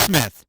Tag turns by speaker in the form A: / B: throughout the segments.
A: TechSmith.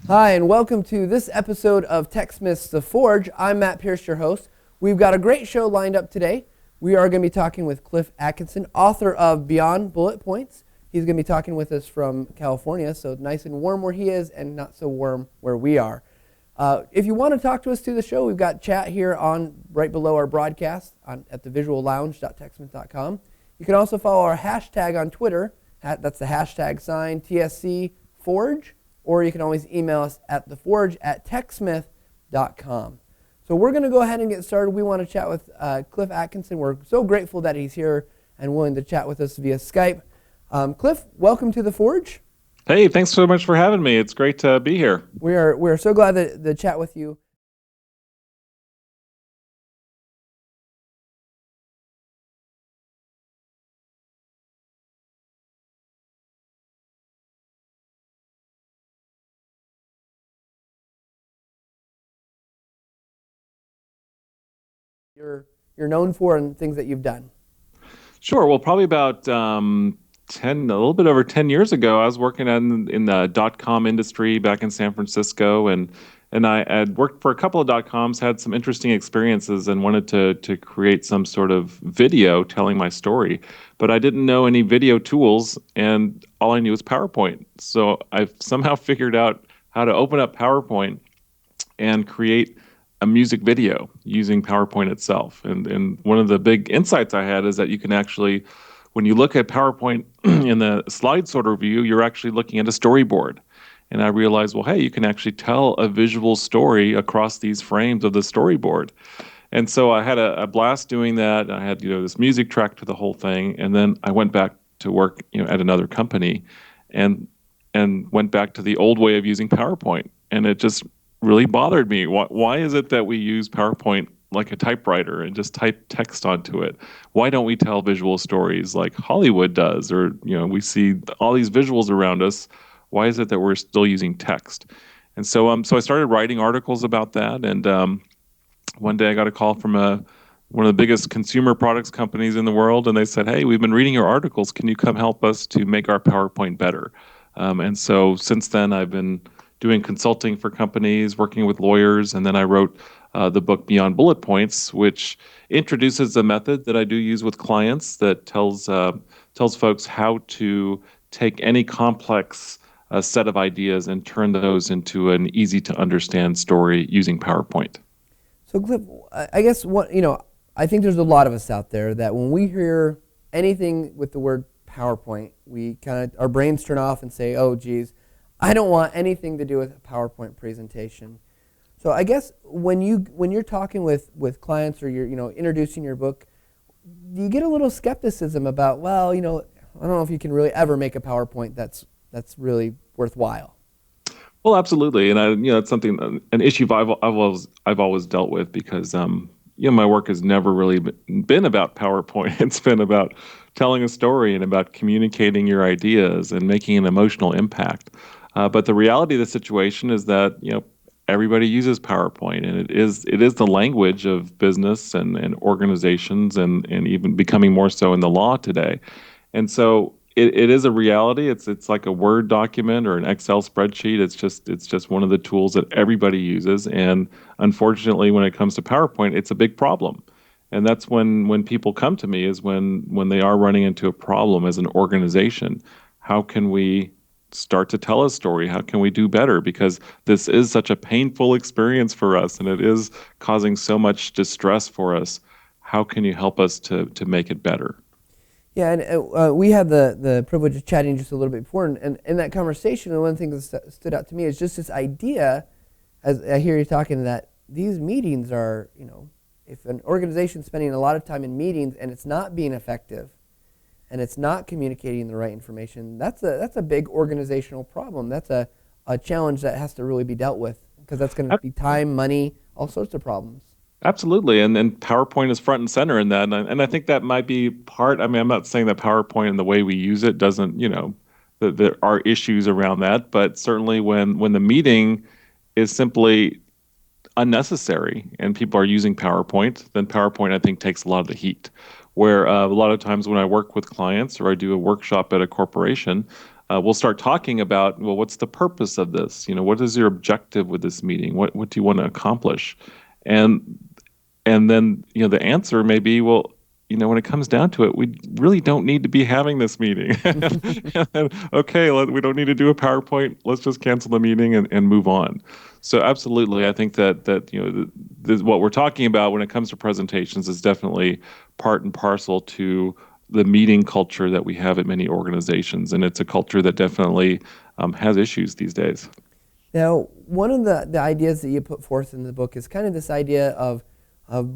B: Hi, and welcome to this episode of TechSmith's The Forge. I'm Matt Pierce, your host. We've got a great show lined up today. We are going to be talking with Cliff Atkinson, author of Beyond Bulletpoints. He's going to be talking with us from California, so nice and warm where he is and not so warm where we are. If you want to talk to us through the show, we've got chat here on right below our broadcast at thevisuallounge.techsmith.com. You can also follow our hashtag on Twitter. That's the hashtag sign TSC Forge. Or you can always email us at theforge@techsmith.com. So we're going to go ahead and get started. We want to chat with Cliff Atkinson. We're so grateful that he's here and willing to chat with us via Skype. Cliff, welcome to The Forge.
C: Hey, thanks so much for having me. It's great to be here.
B: We're so glad to chat with you. You're known for and things that you've done.
C: Sure. Well, probably about a little bit over 10 years ago, I was working in the .com industry back in San Francisco, and I had worked for a couple of .coms, had some interesting experiences, and wanted to create some sort of video telling my story. But I didn't know any video tools, and all I knew was PowerPoint. So I somehow figured out how to open up PowerPoint and create a music video using PowerPoint itself. And one of the big insights I had is that you can actually, when you look at PowerPoint in the slide sorter view, you're actually looking at a storyboard. And I realized, well, hey, you can actually tell a visual story across these frames of the storyboard. And so I had a blast doing that. I had this music track to the whole thing. And then I went back to work at another company and went back to the old way of using PowerPoint. And it just really bothered me. Why is it that we use PowerPoint like a typewriter and just type text onto it? Why don't we tell visual stories like Hollywood does? Or we see all these visuals around us. Why is it that we're still using text? And so I started writing articles about that. And one day I got a call from one of the biggest consumer products companies in the world, and they said, "Hey, we've been reading your articles. Can you come help us to make our PowerPoint better?" And so since then I've been doing consulting for companies, working with lawyers, and then I wrote the book Beyond Bulletpoints, which introduces a method that I do use with clients that tells folks how to take any complex set of ideas and turn those into an easy-to-understand story using PowerPoint.
B: So, Cliff, I guess I think there's a lot of us out there that when we hear anything with the word PowerPoint, we our brains turn off and say, "Oh, geez, I don't want anything to do with a PowerPoint presentation." So I guess when you're talking with clients or you're introducing your book, do you get a little skepticism about, well, I don't know if you can really ever make a PowerPoint that's really worthwhile?
C: Well, absolutely, and it's something, an issue I've always dealt with because my work has never really been about PowerPoint. It's been about telling a story and about communicating your ideas and making an emotional impact. But the reality of the situation is that everybody uses PowerPoint, and it is the language of business and organizations and even becoming more so in the law today. And so it is a reality. It's like a Word document or an Excel spreadsheet. It's just one of the tools that everybody uses. And unfortunately, when it comes to PowerPoint, it's a big problem. And that's when people come to me, is when they are running into a problem as an organization. How can we start to tell a story? How can we do better? Because this is such a painful experience for us, and it is causing so much distress for us. How can you help us to make it better?
B: Yeah, and we had the privilege of chatting just a little bit before, and in that conversation, one thing that stood out to me is just this idea, as I hear you talking, that these meetings are, if an organization's spending a lot of time in meetings and it's not being effective, and it's not communicating the right information, that's a big organizational problem. That's a challenge that has to really be dealt with, because that's going to be time, money, all sorts of problems.
C: Absolutely, and PowerPoint is front and center in that, and I think that might be part. I mean, I'm not saying that PowerPoint and the way we use it doesn't, that there are issues around that, but certainly when the meeting is simply unnecessary and people are using PowerPoint, then PowerPoint I think takes a lot of the heat. Where a lot of times when I work with clients or I do a workshop at a corporation, we'll start talking about, well, what's the purpose of this? What is your objective with this meeting? What do you want to accomplish? And and then, the answer may be, well, when it comes down to it, we really don't need to be having this meeting. And, okay, we don't need to do a PowerPoint. Let's just cancel the meeting and move on. So absolutely, I think that what we're talking about when it comes to presentations is definitely part and parcel to the meeting culture that we have at many organizations, and it's a culture that definitely has issues these days.
B: Now, one of the ideas that you put forth in the book is kind of this idea of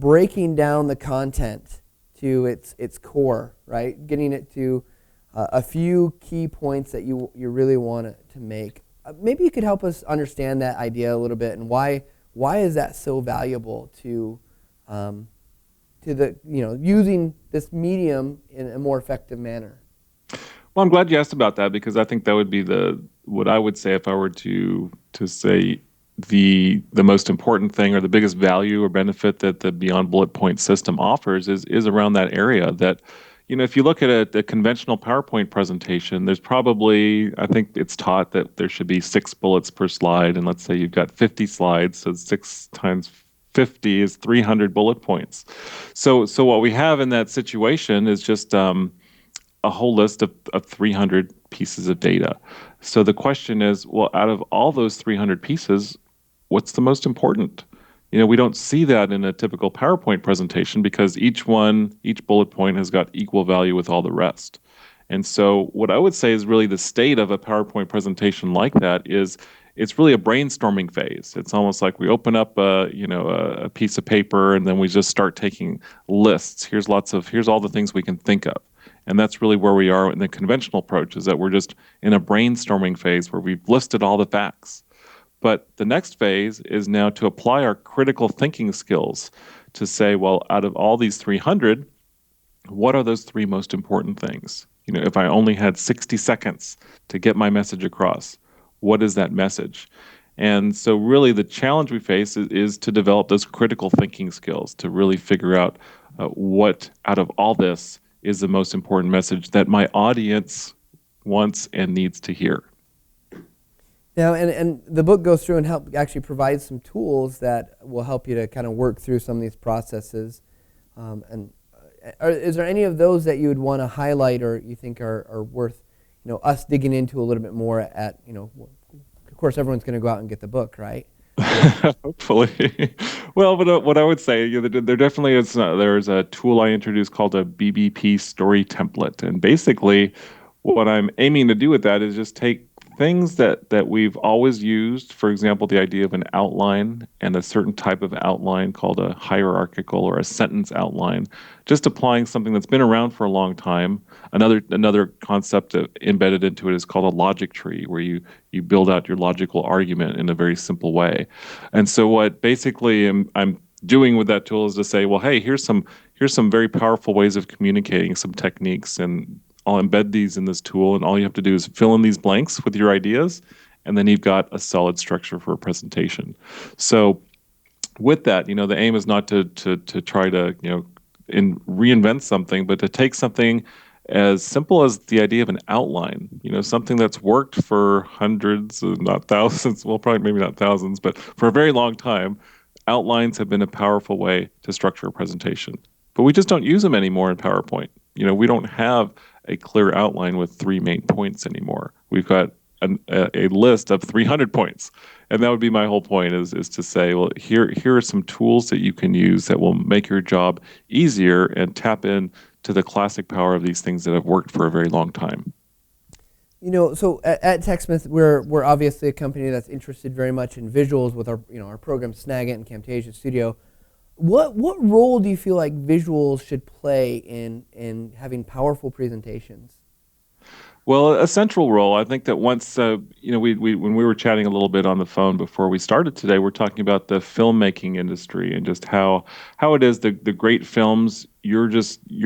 B: breaking down the content to its core, right? Getting it to a few key points that you really want to make. Maybe you could help us understand that idea a little bit, and why is that so valuable to the using this medium in a more effective manner?
C: Well, I'm glad you asked about that, because I think that would be what I would say if I were to say the most important thing or the biggest value or benefit that the Beyond Bullet Point system offers is around that area. That, if you look at a conventional PowerPoint presentation, there's probably, I think it's taught that there should be 6 bullets per slide, and let's say you've got 50 slides, so 6 times 50 is 300 bullet points. So what we have in that situation is just a whole list of 300 pieces of data. So the question is, well, out of all those 300 pieces, what's the most important? We don't see that in a typical PowerPoint presentation, because each bullet point has got equal value with all the rest. And so what I would say is really the state of a PowerPoint presentation like that is it's really a brainstorming phase. It's almost like we open up a piece of paper, and then we just start taking lists. Here's all the things we can think of. And that's really where we are in the conventional approach, is that we're just in a brainstorming phase where we've listed all the facts. But the next phase is now to apply our critical thinking skills to say, well, out of all these 300, what are those 3 most important things? If I only had 60 seconds to get my message across, what is that message? And so really the challenge we face is to develop those critical thinking skills, to really figure out what out of all this is the most important message that my audience wants and needs to hear.
B: Now, and the book goes through and actually provides some tools that will help you to kind of work through some of these processes. Is there any of those that you would want to highlight, or you think are worth us digging into a little bit more at, of course everyone's going to go out and get the book, right?
C: Hopefully. Well, but what I would say, there definitely is. There's a tool I introduced called a BBP story template, and basically, what I'm aiming to do with that is just take things that we've always used. For example, the idea of an outline and a certain type of outline called a hierarchical or a sentence outline. Just applying something that's been around for a long time. Another concept embedded into it is called a logic tree, where you build out your logical argument in a very simple way. And so what basically I'm doing with that tool is to say, well, hey, here's some very powerful ways of communicating, some techniques, and I'll embed these in this tool, and all you have to do is fill in these blanks with your ideas, and then you've got a solid structure for a presentation. So with that, the aim is not to try to reinvent something, but to take something as simple as the idea of an outline, something that's worked for hundreds, not thousands, well, probably maybe not thousands, but for a very long time. Outlines have been a powerful way to structure a presentation. but we just don't use them anymore in PowerPoint. We don't have a clear outline with 3 main points anymore. We've got a list of 300 points. And that would be my whole point is to say, well, here are some tools that you can use that will make your job easier and tap in to the classic power of these things that have worked for a very long time.
B: So at TechSmith, we're obviously a company that's interested very much in visuals with our program Snagit and Camtasia Studio. What role do you feel like visuals should play in having powerful presentations?
C: Well, a central role. I think that once, we when we were chatting a little bit on the phone before we started today, we're talking about the filmmaking industry and just how it is the great films. You're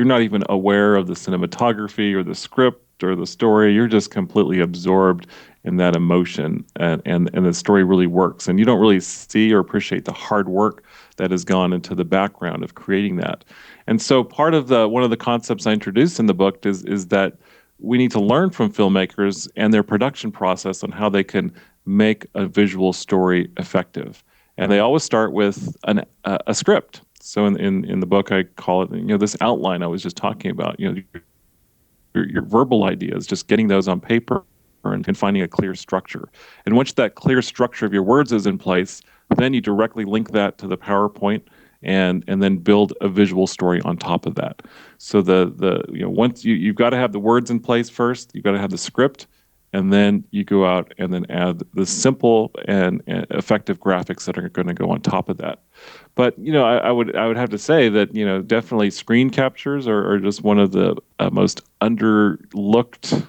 C: not even aware of the cinematography or the script or the story. You're just completely absorbed in that emotion, and the story really works. And you don't really see or appreciate the hard work that has gone into the background of creating that. And so part of one of the concepts I introduced in the book is that we need to learn from filmmakers and their production process on how they can make a visual story effective. And they always start with a script. So in the book, I call it, this outline I was just talking about, your verbal ideas, just getting those on paper and finding a clear structure. And once that clear structure of your words is in place, then you directly link that to the PowerPoint and then build a visual story on top of that. So once you've got to have the words in place first, you've got to have the script, and then you go out and then add the simple and effective graphics that are going to go on top of that. But I would have to say that definitely screen captures are just one of the most underlooked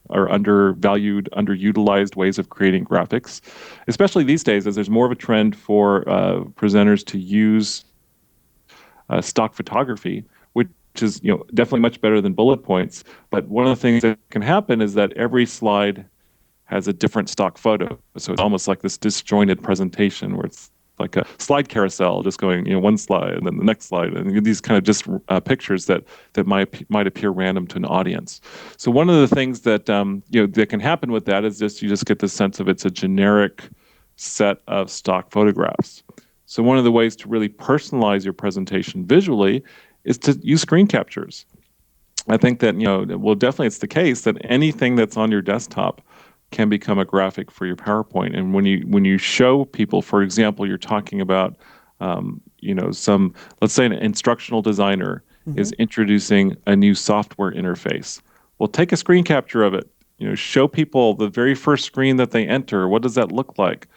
C: or undervalued, underutilized ways of creating graphics, especially these days as there's more of a trend for presenters to use stock photography, which is definitely much better than bullet points. But one of the things that can happen is that every slide has a different stock photo. So it's almost like this disjointed presentation where it's like a slide carousel, just going, one slide and then the next slide, and these kind of just pictures that might appear random to an audience. So one of the things that that can happen with that is you just get the sense of it's a generic set of stock photographs. So one of the ways to really personalize your presentation visually is to use screen captures. I think that definitely it's the case that anything that's on your desktop can become a graphic for your PowerPoint. And when you show people, for example, you're talking about, let's say an instructional designer is introducing a new software interface. Well, take a screen capture of it. Show people the very first screen that they enter. What does that look like?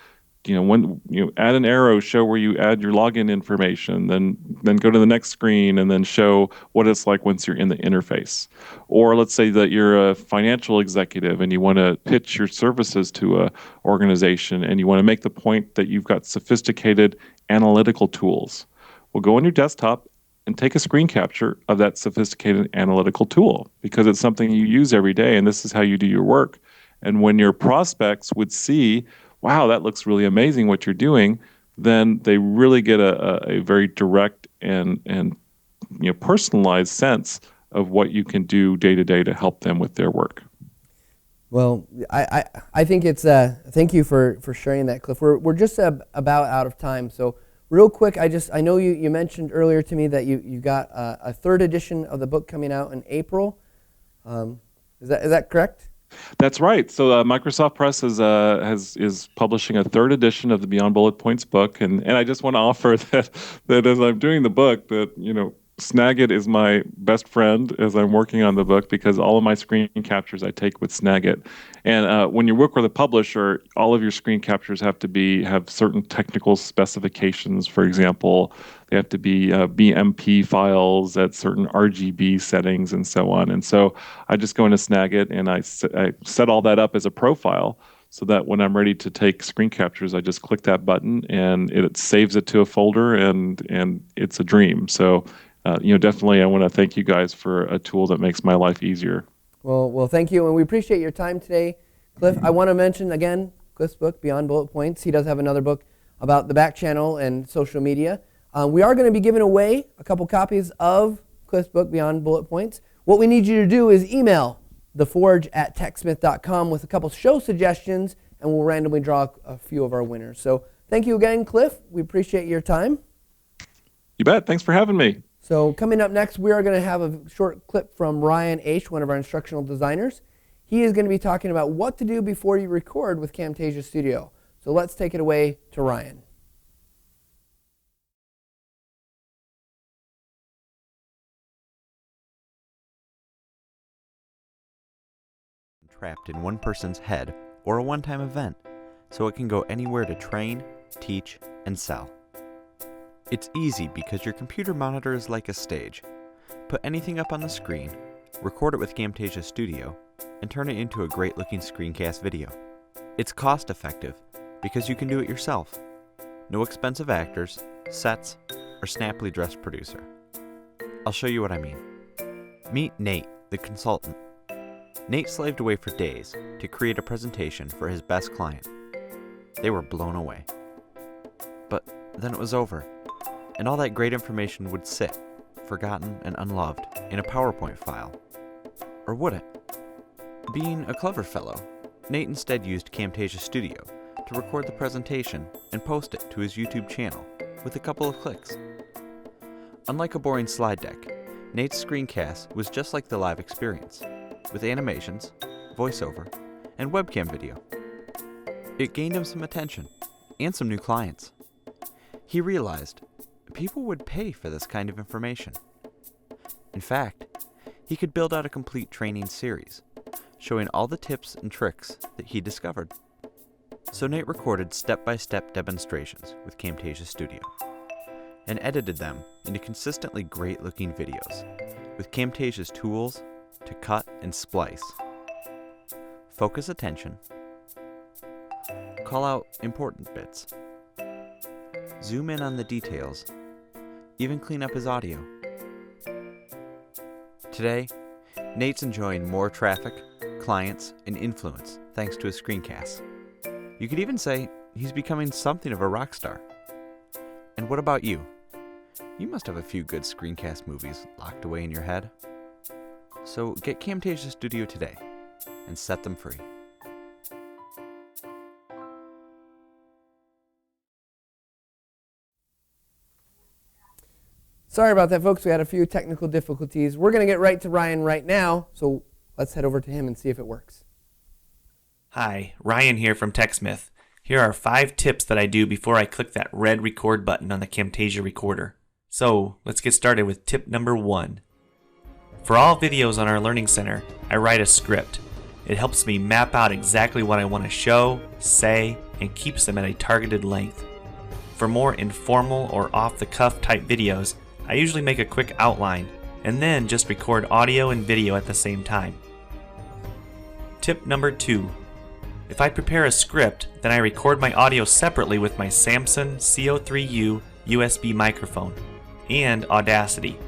C: When add an arrow, show where you add your login information, then go to the next screen and then show what it's like once you're in the interface. Or let's say that you're a financial executive and you want to pitch your services to a organization and you want to make the point that you've got sophisticated analytical tools. Well, go on your desktop and take a screen capture of that sophisticated analytical tool because it's something you use every day and this is how you do your work. And when your prospects would see, wow, that looks really amazing what you're doing, then they really get a very direct and personalized sense of what you can do day to day to help them with their work.
B: Well, I think it's thank you for sharing that, Cliff. We're just about out of time, so real quick, I know you mentioned earlier to me that you got a third edition of the book coming out in April. Is that correct?
C: That's right. So Microsoft Press is publishing a third edition of the Beyond Bullet Points book, and I just want to offer that as I'm doing the book, that Snagit is my best friend as I'm working on the book because all of my screen captures I take with Snagit. And when you work with a publisher, all of your screen captures have certain technical specifications. For example, they have to be BMP files at certain RGB settings and so on. And so I just go into Snagit and I set all that up as a profile so that when I'm ready to take screen captures, I just click that button and it saves it to a folder and it's a dream. So definitely I want to thank you guys for a tool that makes my life easier.
B: Well, thank you, and we appreciate your time today, Cliff. I want to mention again Cliff's book, Beyond Bullet Points. He does have another book about the back channel and social media. We are going to be giving away a couple copies of Cliff's book, Beyond Bullet Points. What we need you to do is email theforge@techsmith.com with a couple show suggestions, and we'll randomly draw a few of our winners. So thank you again, Cliff. We appreciate your time.
C: You bet. Thanks for having me.
B: So coming up next, we are going to have a short clip from Ryan Eash, one of our instructional designers. He is going to be talking about what to do before you record with Camtasia Studio. So let's take it away to Ryan.
A: Trapped in one person's head or a one-time event, so it can go anywhere to train, teach, and sell. It's easy because your computer monitor is like a stage. Put anything up on the screen, record it with Camtasia Studio, and turn it into a great-looking screencast video. It's cost-effective because you can do it yourself. No expensive actors, sets, or snappily dressed producer. I'll show you what I mean. Meet Nate, the consultant. Nate slaved away for days to create a presentation for his best client. They were blown away. But then it was over, and all that great information would sit, forgotten and unloved, in a PowerPoint file. Or would it? Being a clever fellow, Nate instead used Camtasia Studio to record the presentation and post it to his YouTube channel with a couple of clicks. Unlike a boring slide deck, Nate's screencast was just like the live experience, with animations, voiceover, and webcam video. It gained him some attention and some new clients. He realized people would pay for this kind of information. In fact, he could build out a complete training series, showing all the tips and tricks that he discovered. So Nate recorded step-by-step demonstrations with Camtasia Studio and edited them into consistently great-looking videos with Camtasia's tools to cut and splice. Focus attention. Call out important bits. Zoom in on the details. Even clean up his audio. Today, Nate's enjoying more traffic, clients, and influence thanks to his screencasts. You could even say he's becoming something of a rock star. And what about you? You must have a few good screencast movies locked away in your head. So get Camtasia Studio today and set them free.
B: Sorry about that, folks. We had a few technical difficulties. We're going to get right to Ryan right now, so let's head over to him and see if it works.
D: Hi, Ryan here from TechSmith. Here are 5 tips that I do before I click that red record button on the Camtasia recorder. So let's get started with tip number 1. For all videos on our Learning Center, I write a script. It helps me map out exactly what I want to show, say, and keeps them at a targeted length. For more informal or off-the-cuff type videos, I usually make a quick outline and then just record audio and video at the same time. Tip number 2. If I prepare a script, then I record my audio separately with my Samson CO3U USB microphone and Audacity.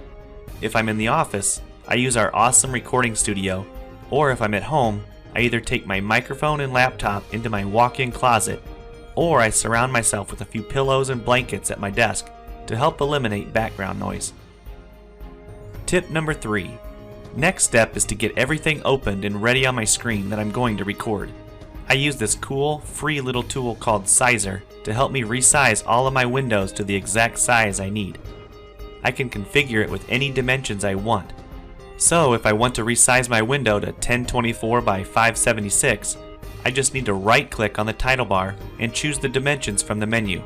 D: If I'm in the office, I use our awesome recording studio, or if I'm at home, I either take my microphone and laptop into my walk-in closet, or I surround myself with a few pillows and blankets at my desk to help eliminate background noise. Tip number 3. Next step is to get everything opened and ready on my screen that I'm going to record. I use this cool, free little tool called Sizer to help me resize all of my windows to the exact size I need. I can configure it with any dimensions I want. So if I want to resize my window to 1024 by 576, I just need to right-click on the title bar and choose the dimensions from the menu.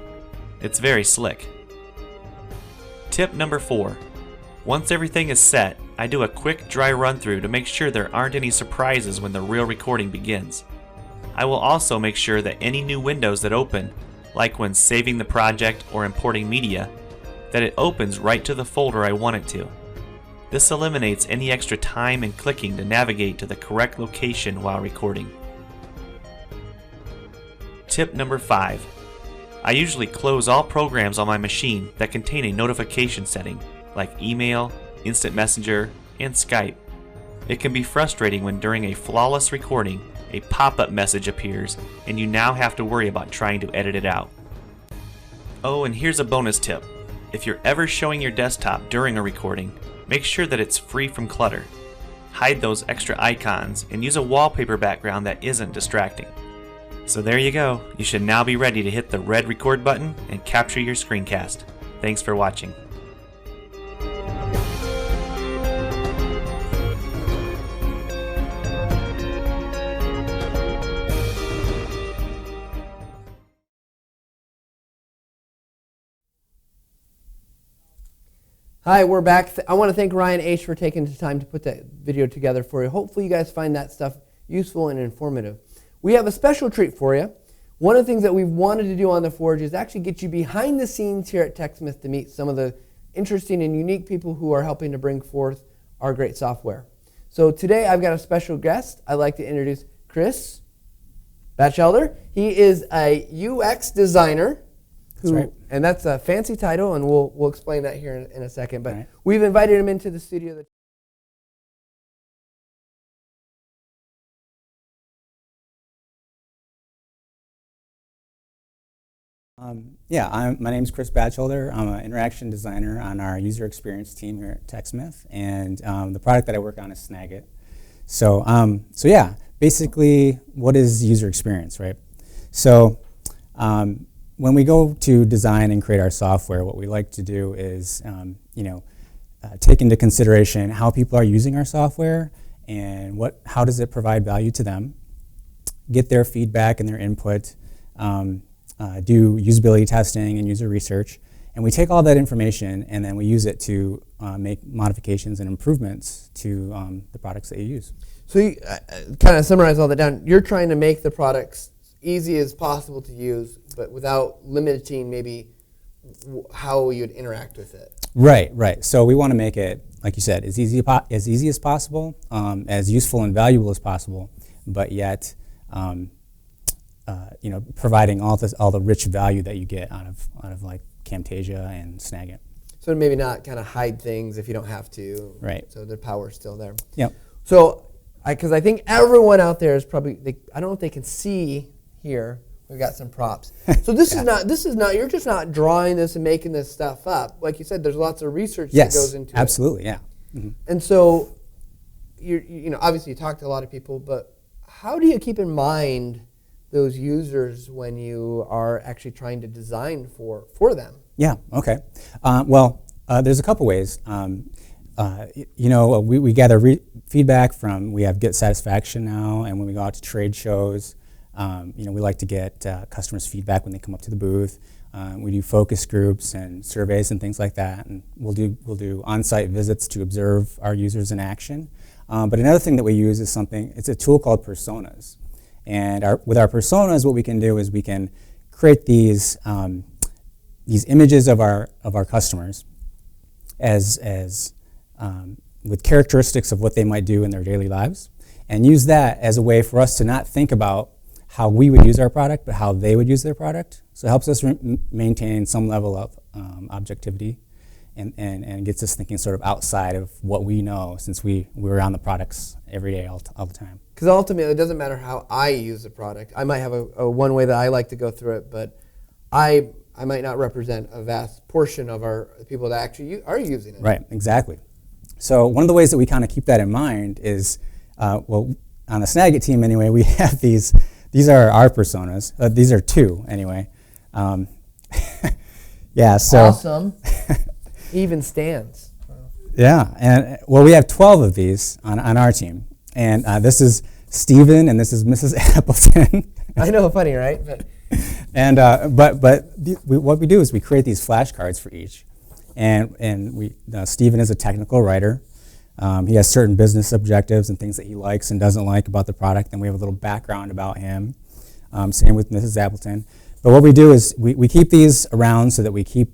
D: It's very slick. Tip number 4. Once everything is set, I do a quick dry run-through to make sure there aren't any surprises when the real recording begins. I will also make sure that any new windows that open, like when saving the project or importing media, that it opens right to the folder I want it to. This eliminates any extra time and clicking to navigate to the correct location while recording. Tip number 5. I usually close all programs on my machine that contain a notification setting, like email, instant messenger, and Skype. It can be frustrating when during a flawless recording, a pop-up message appears and you now have to worry about trying to edit it out. Oh, and here's a bonus tip. If you're ever showing your desktop during a recording, make sure that it's free from clutter. Hide those extra icons and use a wallpaper background that isn't distracting. So there you go. You should now be ready to hit the red record button and capture your screencast. Thanks for watching.
B: Hi, we're back. I want to thank Ryan Eash for taking the time to put that video together for you. Hopefully you guys find that stuff useful and informative. We have a special treat for you. One of the things that we've wanted to do on The Forge is actually get you behind the scenes here at TechSmith to meet some of the interesting and unique people who are helping to bring forth our great software. So today I've got a special guest. I'd like to introduce Chis Bachelder. He is a UX designer.
E: That's right.
B: And that's a fancy title, and we'll explain that here in a second. But
E: Right.
B: we've invited him into the studio.
E: My name's Chis Bachelder. I'm an interaction designer on our user experience team here at TechSmith, and the product that I work on is Snagit. So basically, what is user experience, right? So when we go to design and create our software, what we like to do is, take into consideration how people are using our software and how does it provide value to them, get their feedback and their input, do usability testing and user research, and we take all that information and then we use it to make modifications and improvements to the products that you use.
B: So you kind of summarize all that down. You're trying to make the products easy as possible to use, but without limiting maybe how you'd interact with it.
E: Right. So we want to make it, like you said, as easy as possible, as useful and valuable as possible, but yet, providing all the rich value that you get out of like Camtasia and Snagit. So
B: maybe not kind of hide things if you don't have to.
E: Right.
B: So the power's still there.
E: Yep.
B: So, because I think everyone out there is probably, I don't know if they can see here. We've got some props. So this is not. You're just not drawing this and making this stuff up. Like you said, there's lots of research that goes into it.
E: Yes, absolutely, yeah. Mm-hmm.
B: And so, obviously you talk to a lot of people, but how do you keep in mind those users when you are actually trying to design for them?
E: Yeah. Okay. There's a couple ways. We gather feedback from. We have Get Satisfaction now, and when we go out to trade shows. We like to get customers' feedback when they come up to the booth. We do focus groups and surveys and things like that, and we'll do on-site visits to observe our users in action. But another thing that we use is it's a tool called personas, and with our personas, what we can do is we can create these images of our customers as with characteristics of what they might do in their daily lives, and use that as a way for us to not think about how we would use our product, but how they would use their product. So it helps us maintain some level of objectivity and gets us thinking sort of outside of what we know, since we're on the products every day all the time.
B: Because ultimately it doesn't matter how I use the product. I might have a one way that I like to go through it, but I might not represent a vast portion of our people that actually are using it.
E: Right, exactly. So one of the ways that we kind of keep that in mind is, on the Snagit team anyway, we have these are our personas. These are two, anyway. So
B: awesome. Even stands.
E: Yeah, and we have 12 of these on our team, and this is Stephen, and this is Mrs. Appleton.
B: I know, funny, right?
E: And what we do is we create these flashcards for each, and Stephen is a technical writer. He has certain business objectives and things that he likes and doesn't like about the product, and we have a little background about him. Same with Mrs. Appleton. But what we do is we keep these around so that we keep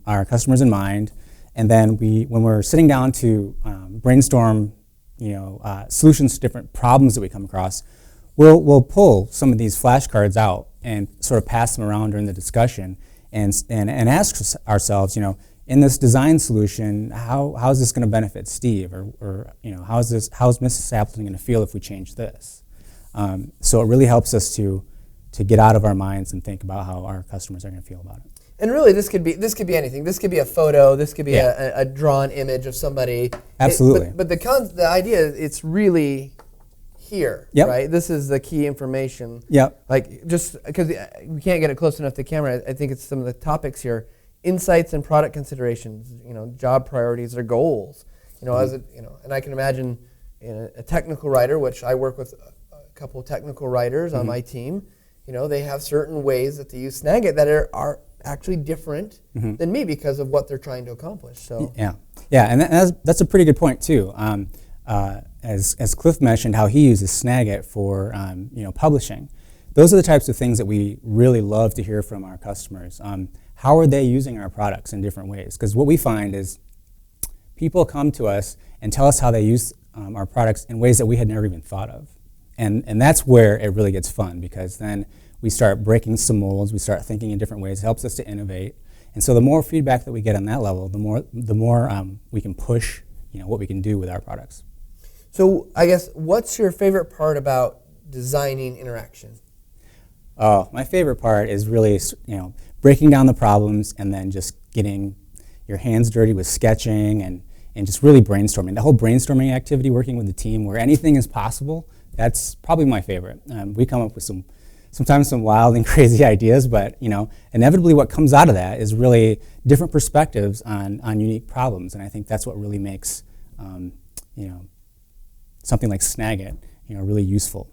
E: our customers in mind, and then when we're sitting down to brainstorm, solutions to different problems that we come across, we'll pull some of these flashcards out and sort of pass them around during the discussion, and ask ourselves, in this design solution, how is this going to benefit Steve, or how's Mrs. Appleton going to feel if we change this? So it really helps us to get out of our minds and think about how our customers are going to feel about it.
B: And really, this could be anything. This could be a photo. This could be a drawn image of somebody.
E: Absolutely.
B: But the idea is it's really here, right? This is the key information.
E: Yep.
B: Like, just because we can't get it close enough to the camera, I think it's some of the topics here. Insights and product considerations, job priorities or goals. And I can imagine a technical writer, which I work with a couple of technical writers on my team. They have certain ways that they use Snagit that actually different than me because of what they're trying to accomplish. So
E: yeah, and that's a pretty good point too. As Cliff mentioned, how he uses Snagit for publishing. Those are the types of things that we really love to hear from our customers. How are they using our products in different ways? Because what we find is people come to us and tell us how they use our products in ways that we had never even thought of. And that's where it really gets fun, because then we start breaking some molds, we start thinking in different ways. It helps us to innovate. And so the more feedback that we get on that level, the more we can push what we can do with our products.
B: So I guess, what's your favorite part about designing interaction?
E: Oh, my favorite part is really breaking down the problems and then just getting your hands dirty with sketching and just really brainstorming. The whole brainstorming activity, working with the team where anything is possible, that's probably my favorite. We come up with sometimes some wild and crazy ideas, but inevitably what comes out of that is really different perspectives on unique problems, and I think that's what really makes something like Snagit really useful.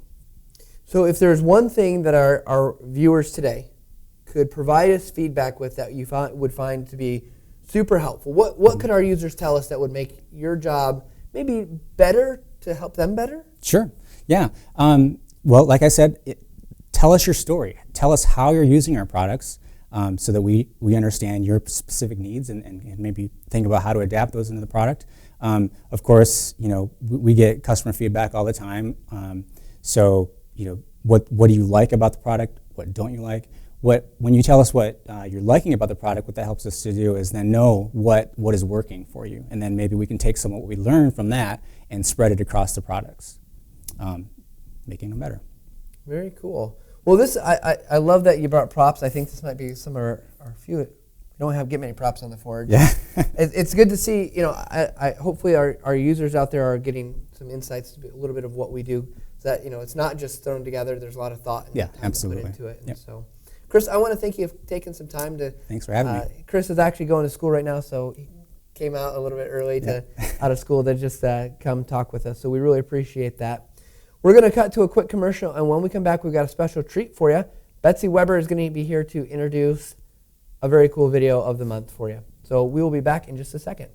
B: So if there's one thing that our viewers today could provide us feedback with that you would find to be super helpful, what could our users tell us that would make your job maybe better to help them better?
E: Sure, yeah. Well, like I said, tell us your story. Tell us how you're using our products so that we understand your specific needs and maybe think about how to adapt those into the product. Of course, we get customer feedback all the time. So, what do you like about the product? What don't you like? When you tell us what you're liking about the product, what that helps us to do is then know what is working for you. And then maybe we can take some of what we learn from that and spread it across the products, making them better.
B: Very cool. Well, I love that you brought props. I think this might be some of our few. We don't get many props on the Forge.
E: Yeah.
B: It's good to see. I hopefully our users out there are getting some insights to a little bit of what we do. So that it's not just thrown together. There's a lot of thought and time
E: absolutely.
B: to put into it.
E: Yep.
B: And so, Chris, I want to thank you for taking some time to.
E: Thanks for having me.
B: Chris is actually going to school right now, so he came out a little bit early out of school to just come talk with us. So we really appreciate that. We're going to cut to a quick commercial, and when we come back, we've got a special treat for you. Betsy Weber is going to be here to introduce a very cool video of the month for you. So we will be back in just a second.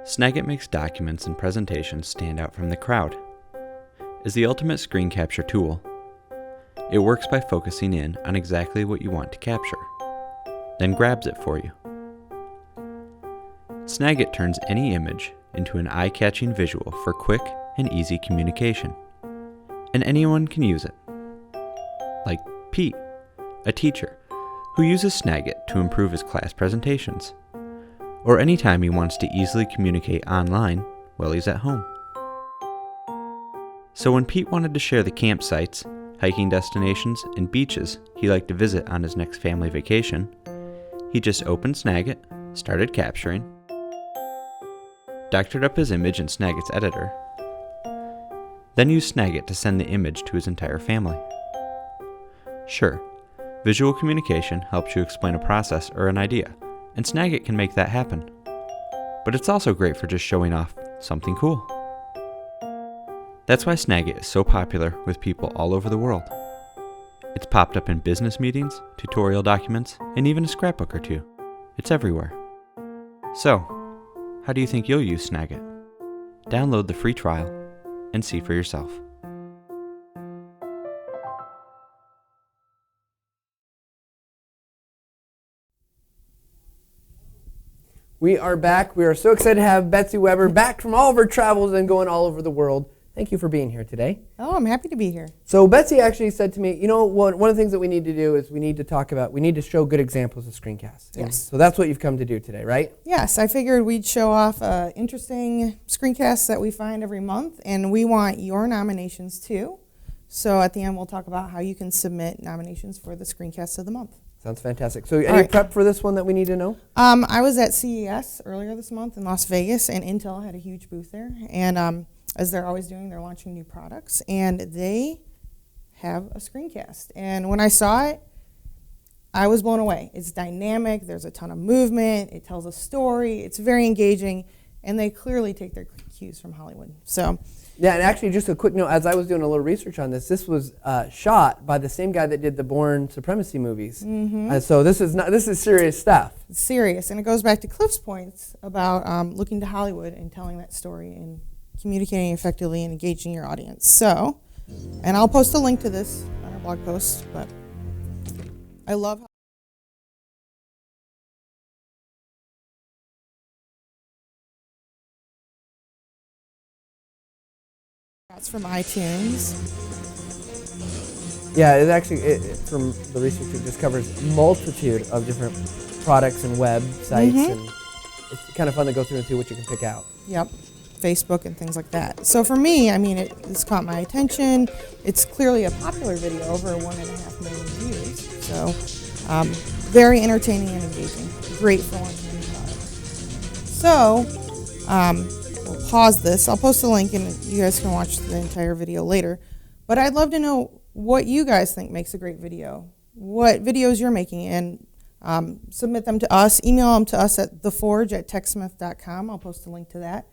A: Snagit makes documents and presentations stand out from the crowd. Is the ultimate screen capture tool. It works by focusing in on exactly what you want to capture, then grabs it for you. Snagit turns any image into an eye-catching visual for quick and easy communication, and anyone can use it. Like Pete, a teacher, who uses Snagit to improve his class presentations, or anytime he wants to easily communicate online while he's at home. So when Pete wanted to share the campsites, hiking destinations, and beaches he liked to visit on his next family vacation, he just opened Snagit, started capturing, doctored up his image in Snagit's editor, then used Snagit to send the image to his entire family. Sure, visual communication helps you explain a process or an idea, and Snagit can make that happen. But it's also great for just showing off something cool. That's why Snagit is so popular with people all over the world. It's popped up in business meetings, tutorial documents, and even a scrapbook or two. It's everywhere. So, how do you think you'll use Snagit? Download the free trial and see for yourself.
B: We are back. We are so excited to have Betsy Weber back from all of her travels and going all over the world. Thank you for being here today.
F: Oh, I'm happy to be here.
B: So Betsy actually said to me, one of the things that we need to do is we need to show good examples of screencasts. And
F: Yes.
B: so that's what you've come to do today, right?
F: Yes, I figured we'd show off interesting screencasts that we find every month, and we want your nominations too. So at the end, we'll talk about how you can submit nominations for the screencast of the month.
B: Sounds fantastic. So any
F: right.
B: prep for this one that we need to know?
F: I was at CES earlier this month in Las Vegas, and Intel had a huge booth there. And as they're always doing, they're launching new products, and they have a screencast. And when I saw it, I was blown away. It's dynamic. There's a ton of movement. It tells a story. It's very engaging, and they clearly take their cues from Hollywood. So
B: Yeah, and actually, just a quick note, as I was doing a little research on this was shot by the same guy that did the Bourne Supremacy movies. So this is serious stuff.
F: It's serious, and it goes back to Cliff's points about looking to Hollywood and telling that story and communicating effectively and engaging your audience. So, and I'll post a link to this on our blog post, but I love how that's from iTunes.
B: Yeah, it actually, from the research, it just covers a multitude of different products and websites, and it's kind of fun to go through and see what you can pick out.
F: Yep, Facebook and things like that. So for me, I mean, it's caught my attention. It's clearly a popular video, over 1.5 million views. So very entertaining and engaging. Great for launching new products. So we'll pause this. I'll post a link and you guys can watch the entire video later. But I'd love to know what you guys think makes a great video, what videos you're making, and submit them to us. Email them to us at theforge@techsmith.com. I'll post a link to that.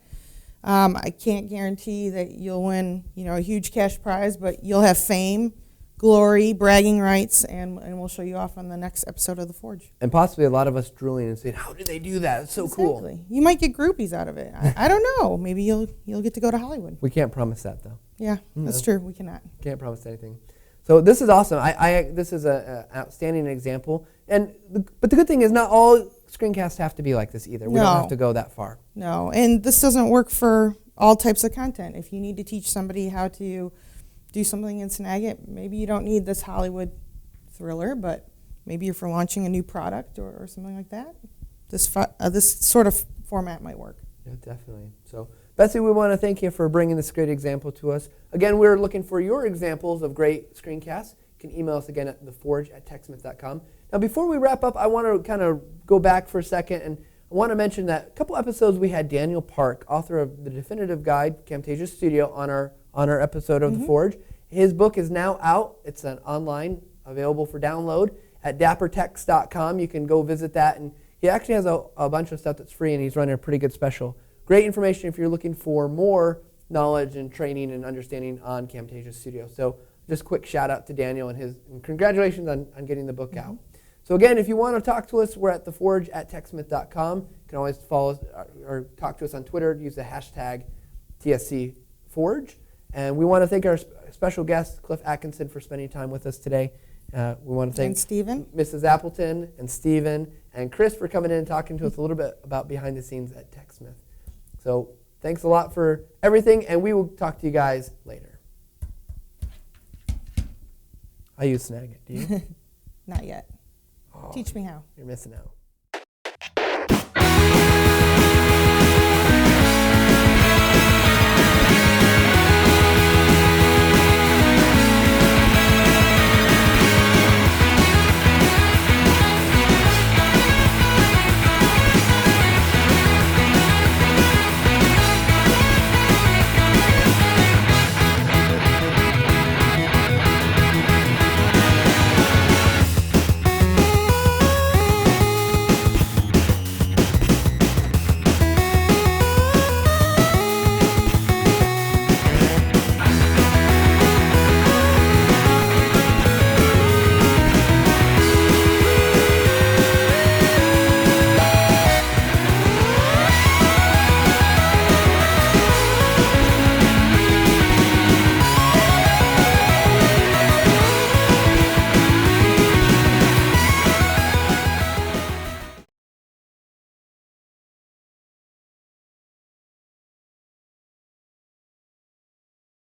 F: I can't guarantee that you'll win, a huge cash prize, but you'll have fame, glory, bragging rights, and we'll show you off on the next episode of The Forge.
B: And possibly a lot of us drooling and saying, how did they do that? It's so cool.
F: Exactly. You might get groupies out of it. I don't know. Maybe you'll get to go to Hollywood.
B: We can't promise that, though.
F: Yeah, that's true. We cannot.
B: Can't promise anything. So this is awesome. This is an outstanding example. But the good thing is not all screencasts have to be like this either. We don't have to go that far.
F: No, and this doesn't work for all types of content. If you need to teach somebody how to do something in Snagit, maybe you don't need this Hollywood thriller, but maybe you're for launching a new product or something like that. This sort of format might work.
B: Yeah, definitely. So, Betsy, we want to thank you for bringing this great example to us. Again, we're looking for your examples of great screencasts. You can email us again at theforge@techsmith.com. Now, before we wrap up, I want to kind of go back for a second, and I want to mention that a couple episodes we had Daniel Park, author of the Definitive Guide, Camtasia Studio, on our episode of The Forge. His book is now out. It's an online, available for download at dappertext.com. You can go visit that, and he actually has a bunch of stuff that's free, and he's running a pretty good special. Great information if you're looking for more knowledge and training and understanding on Camtasia Studio. So just a quick shout out to Daniel and congratulations on getting the book out. So again, if you want to talk to us, we're at theforge@techsmith.com. You can always follow us or talk to us on Twitter. Use the hashtag TSCForge. And we want to thank our special guest, Cliff Atkinson, for spending time with us today. We want to thank Mrs. Appleton and Stephen and Chris for coming in and talking to us a little bit about behind the scenes at TechSmith. So thanks a lot for everything, and we will talk to you guys later. I use Snagit. Do you?
F: Not yet.
B: Oh,
F: Teach me how.
B: You're missing out.